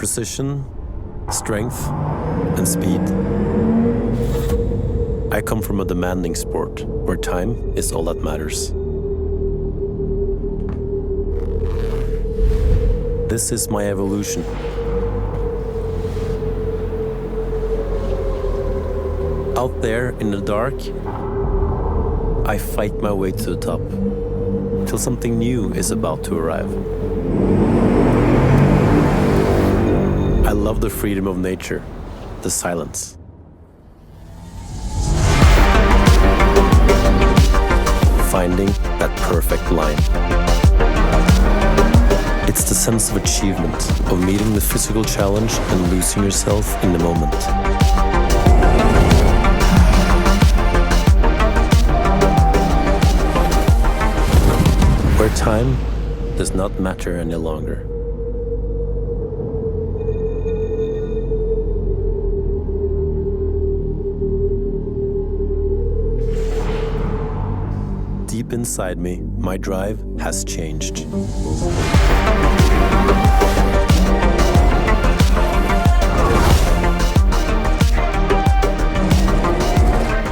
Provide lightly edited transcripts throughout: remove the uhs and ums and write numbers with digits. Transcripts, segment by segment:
precision, strength, and speed. I come from a demanding sport where time is all that matters. This is my evolution. Out there in the dark, I fight my way to the top, till something new is about to arrive. I love the freedom of nature, the silence. Finding that perfect line. It's the sense of achievement, of meeting the physical challenge and losing yourself in the moment. Where time does not matter any longer. Deep inside me, my drive has changed.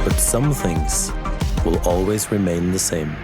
But some things will always remain the same.